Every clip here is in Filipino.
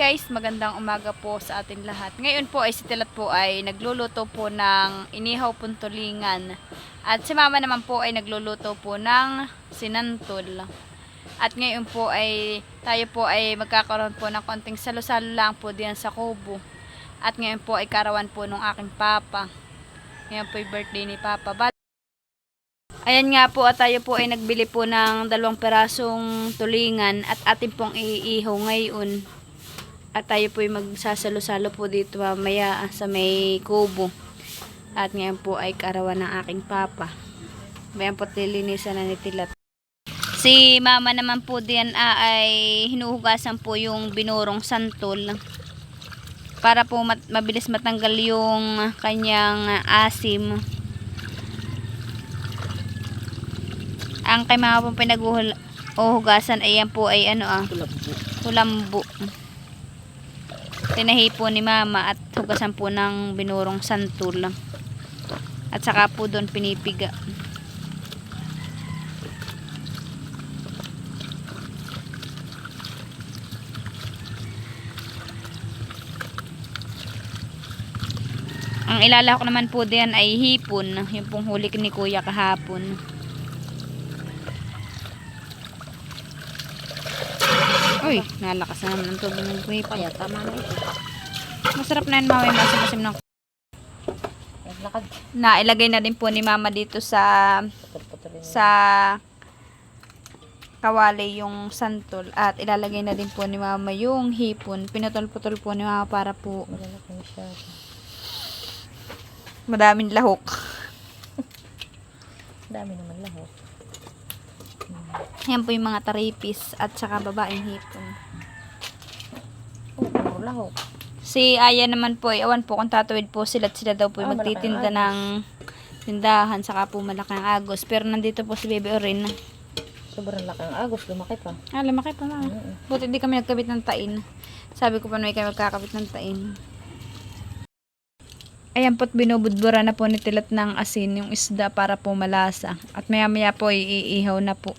guys, magandang umaga po sa atin lahat. Ngayon po ay si Tilat po ay nagluluto po ng inihaw puntulingan. At si Mama naman po ay nagluluto po ng sinantol. At ngayon po ay tayo po ay magkakaroon po ng konting salo-salo lang po diyan sa kubo. At ngayon po ay karawan po ng aking papa. Ngayon po ay birthday ni Papa. Ayan nga po at tayo po ay nagbili po ng 2 perasong tulingan at atin pong iihaw ngayon. At tayo po ay magsasalo-salo po dito mamaya sa may kubo. At ngayon po ay karawan ng aking papa. Mayan po lilinisan na ni Tilat. Si Mama naman po diyan ay hinuhugasan po yung binurong santol. Para po mabilis matanggal yung kanyang asim. Ang kay Mama po pinaghuhugasan ay yan po ay kulambo. Tinahi po ni Mama at hugasan po ng binurong santol. At saka po doon pinipiga. Ang ilalahok naman po diyan ay hipon. Yung pong huli ni Kuya kahapon. Uy, nalakas na naman ang tubig ng kuya. Kaya tama na ito. Masarap na yun, Mama. Masim-masim ng Lakad. na ilagay na din po ni Mama dito sa kawali yung santol. At ilalagay na din po ni Mama yung hipon. Pinutol-putol po ni Mama para po Malalaki siya. madaming lahok. Dami naman lahok. Yan po yung mga taripis at saka babaeng hipon. Puro lahok. Si Aya naman po, awan po kung tatawid po sila at sila daw po magtitinda ng tindahan saka po malaki ang agos. Pero nandito po si Bebe Orin. Sobrang laki ang agos. Lumaki pa. Ah, lumaki pa nga. Buti hindi kami nagkabit ng tain. Sabi ko pa may kami magkakabit ng tain. Ayan po't binubudbura na po ni Tilat ng asin yung isda para po malasa. At maya maya po iihaw na po.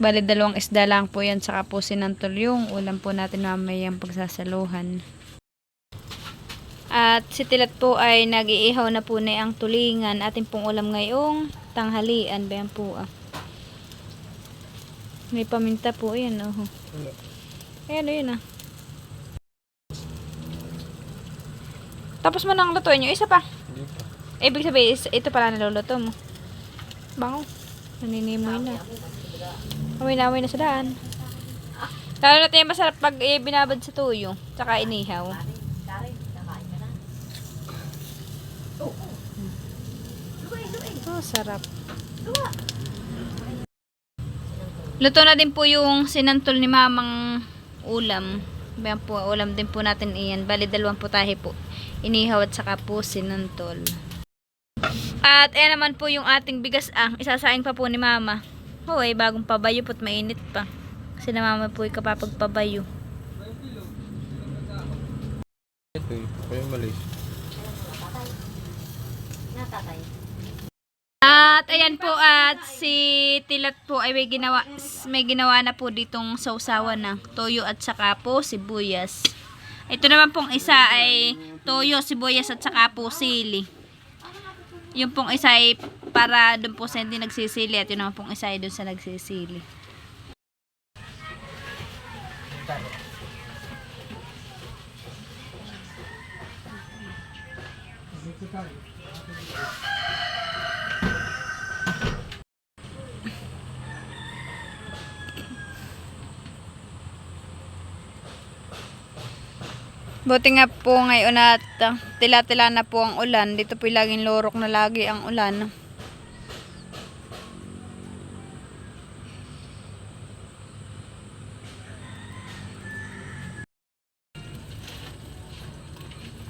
Bali 2 isda lang po yan saka po sinantol yung ulam po natin mamayang pagsasaluhan. At si Tilat po ay nag-iihaw na po na ang tulingan. Ating pong ulam ngayong tanghalian. Bayan po May paminta po. Ayan Ayan yun Tapos mo nang lutuin yung isa pa. Ibig sabihin, ito pala naluluto mo. Bango. Naninimoy na. Amoy na sa daan. Lalo natin yung masarap pag binabad sa tuyo. Tsaka inihaw. Oh, sarap. Luto na din po yung sinantol ni Mamang ulam. Bayan po, ulam din po natin iyan. Bali 2 putahe po. Inihaw at saka po sinantol. At ayan naman po yung ating bigas isasaing pa po ni Mama. Hoy, bagong pabayo po't mainit pa. Kasi na Mama po ay kapapagpabayo. Ito yung malis. At ayan po at si Tilat po ay may ginawa na po ditong sausawan na toyo at saka po sibuyas. Ito naman pong isa ay toyo, sibuyas at saka po sili. Yung pong isa ay para doon po sa hindi nagsisili at yun naman pong isa ay doon sa nagsisili. Buti nga po ngayon at tila-tila na po ang ulan. Dito po laging lorok na lagi ang ulan.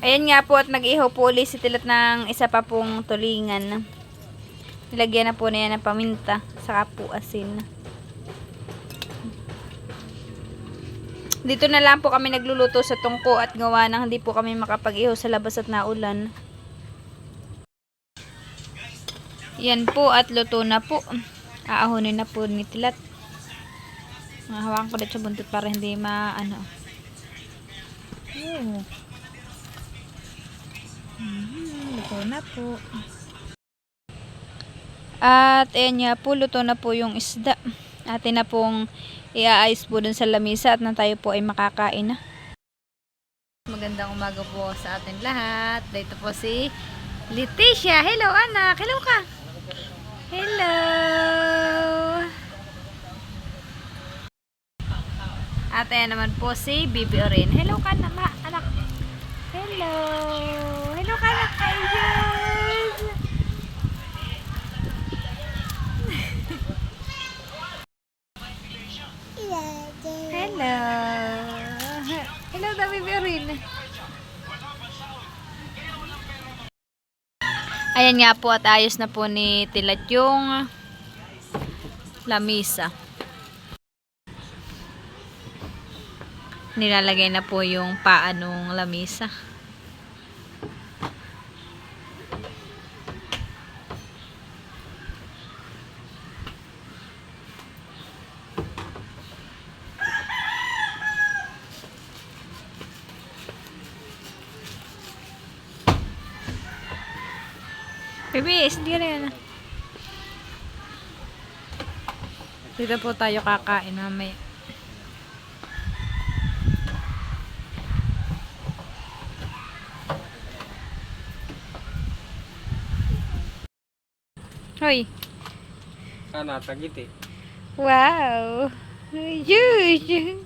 Ayan nga po at nag-ihaw po ulit si Tilat ng isa pa pong tulingan. Nilagyan na po na yan ng paminta. Saka po asin. Dito na lang po kami nagluluto sa tungko at gawa nang hindi po kami makapag-ihaw sa labas at naulan. Yan po at luto na po. Aahonin na po ni Tilat. Hawakan ko dito sa buntot para hindi ano. Oo. Luto na po. At ayan nga po, luto na po yung isda. Atin na pong iaayos po dun sa lamisa at na tayo po ay makakain na. Magandang umaga po sa atin lahat. Dito po si Leticia. Hello anak, hello ka. Hello. At ayan naman po si Bibi Orin. Hello ka na anak. Hello. Hello ka anak. Ayos. Hello. Hello daw, Bibi Orin. Ayan nga po at ayos na po ni Tilat yung lamisa. Nilalagay na po yung paanong lamisa. Baby, hindi na yan. Dito po tayo kakain mamaya. Hoy. Tagiti. Wow. Huge.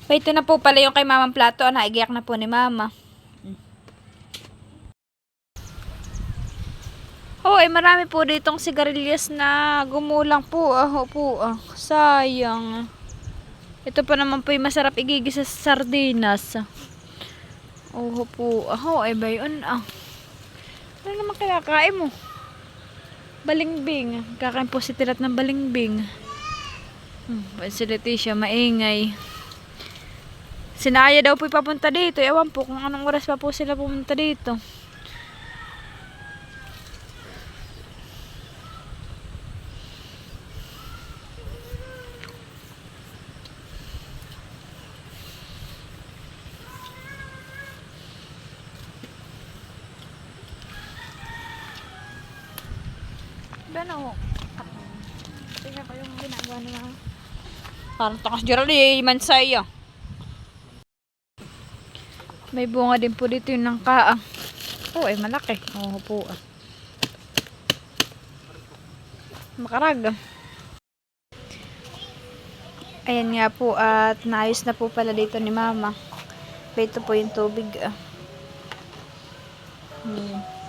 Ito na po pala yung kay mamang plato. Naigiyak na po ni mama. Oh, ay marami po ditong sigarilyas na gumulang po. Sayang. Ito pa naman po yung masarap igigisa sa sardinas. Oh po. Ay ba yun? Ano naman kinakain mo? Balingbing. Kakain po si Tilat ng balingbing. Si Leticia, maingay. Sinaya daw po ipapunta dito. Ewan po kung anong oras pa po sila pumunta dito. Ano? Tingnan ko yung ginagawa nila. Parang takas Geraldine, mansaya. May bunga din po dito yung nangka. Ay malaki. Po. Makarag. Ayan nga po at naayos na po pala dito ni mama. Ito po yung tubig.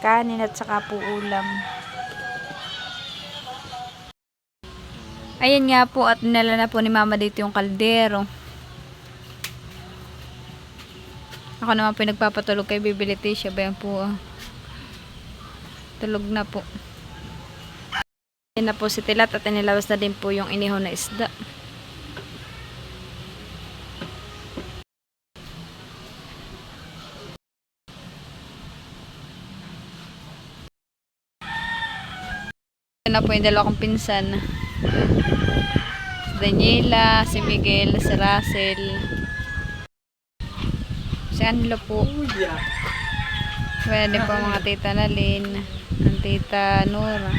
Kanin at saka po ulam. Ayan nga po at nila na po ni mama dito yung kaldero. Ako naman po nagpapatulog kay Bibi Leticia. Bayan po. Tulog na po. Ayan na po si Tilat at inilabas na din po yung inihaw na isda. Ayan na po yung dalawa kong pinsan. Si Daniela, si Miguel, si Russell. Si Anlo po. Wala din po mga tita Nalin, ang tita Nora.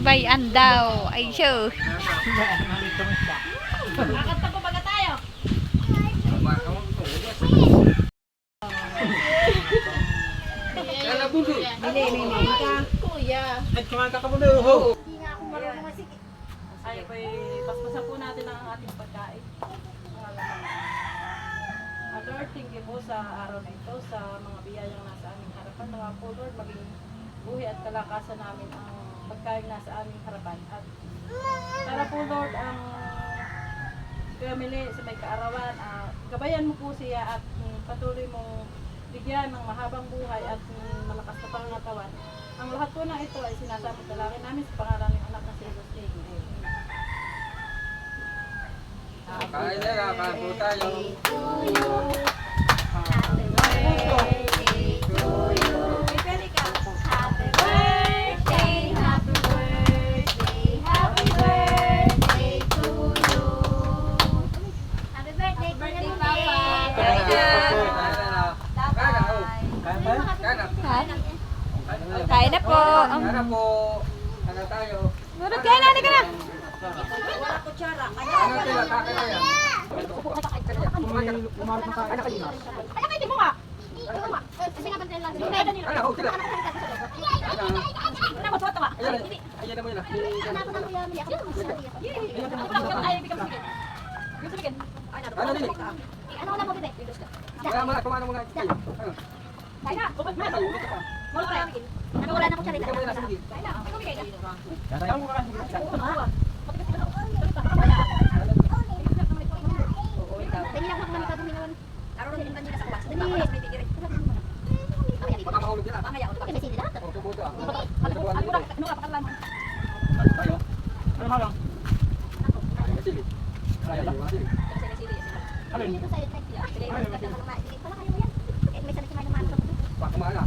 Bayan daw. Ay, show. Kakanta pa baga tayo. Kuya. At kumain ka muna. Ho. Hindi nga ako marunong masik. Ay, paspasan po natin ang ating pagkain. Lord, thank you po sa araw na ito, sa mga biyayang nasa aming harapan. Nawa po, Lord, maging buhay at kalakasan namin ang pagkain nasa aming harapan. At para po, Lord, ang family sa may kaarawan, gabayan mo po siya at patuloy mong bigyan ng mahabang buhay at malakas na pangangatawan. Ang lahat po ng ito ay sinasamo dalangin namin sa pangalan ng anak na si Jesus. Amen. Kain na, kain po tayo. Kain na po. Ano po? Ano tayo? Nurot, kain na, halika na. Ano sila? Kain na yan. Ano ho sila? Ayan na mo yun. Ano din? Kaya muna, kumano muna. Ano? Wala na ko charita. Baka mahulog sila. O, tubuto ah. Tubuan dito. Tayo. Ano malang? Masili. Tayo, masili. Baka kumana.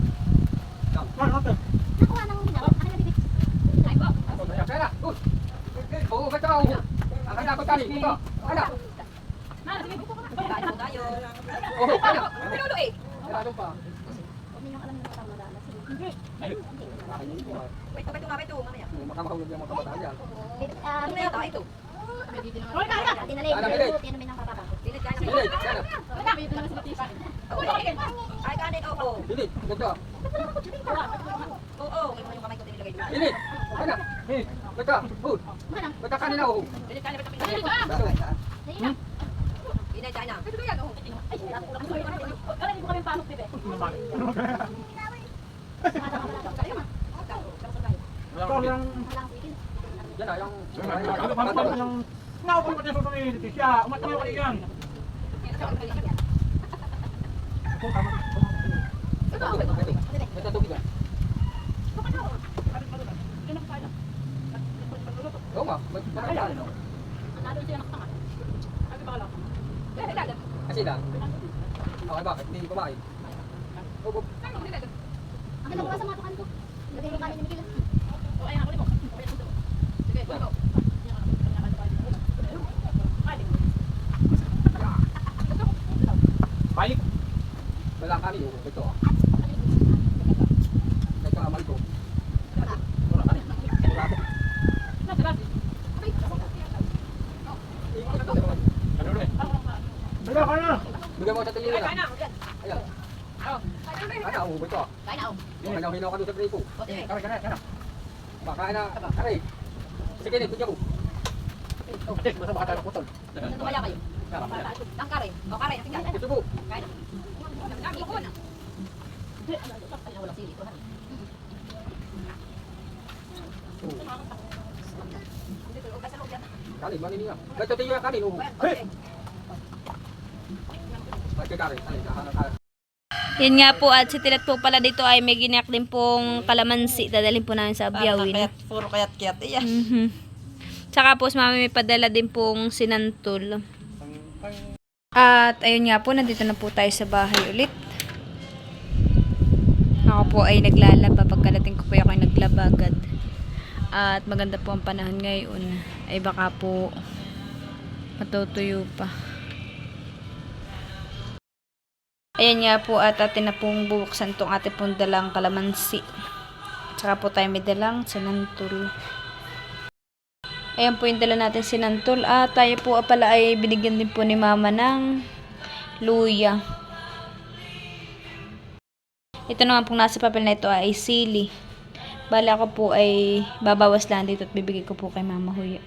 Kaya na. Uy. Oo, ba't ako? Ang kanya ko tali. Ito. Ano? Oo, ano? Kaya doon pa. Makamahulog yung mga kabataan yan. Bilit, sana. Bilit, ganda. Bilit, sana. Ganda, good. Ganda kanina oh. Yan na, yung... Nakapun ko din sa community siya. Umatayo ka yan. Ganda tubig ah. Oo nga, magkakalaan no? Kasi lang. Okay, bakit? Hindi kumain. Oo. Ang ganda ko sa matukan ko. Lagay mo kanin ni Miguel. Balik. Wala kami oh. Ito ah. Ito amal ko. Wala ka rin. Ano rin? Wala ka na. Bigyan mo sa tingin nila. Ayan. Ano, oh, ito ah. Yung hinaw ka doon sa gripo. Kaya na. Baka na, aray. Sige, bigyan ko. Ate, masa baka tayo putol. Gusto mo? Kanin, manin nga. Ito tingin nga kanin, oh. Bakit kanin? Kanin, kanin. Yan nga po, at si Tilat po pala dito ay may ginayak din pong kalamansi. Dadalhin po namin sa Abyawin. Puro kayat-kayat iya. Tsaka po, si mami may padala din pong sinantol. At ayun nga po, nandito na po tayo sa bahay ulit. Ako po ay naglalaba. Pagkadating ko po ako ay naglaba agad. At maganda po ang panahon ngayon. Ay baka po matutuyo pa. Ayan nga po, at atin na pong bubuksan tong ating pong dalang kalamansi. Tsaka po tayo may dalang sinantol. Ayan po yung dala natin sinantol. At tayo po pala ay binigyan din po ni mama ng luya. Ito naman pong nasa papel na ito ay sili. Bala ko po ay babawas lang dito at bibigay ko po kay mama Huya.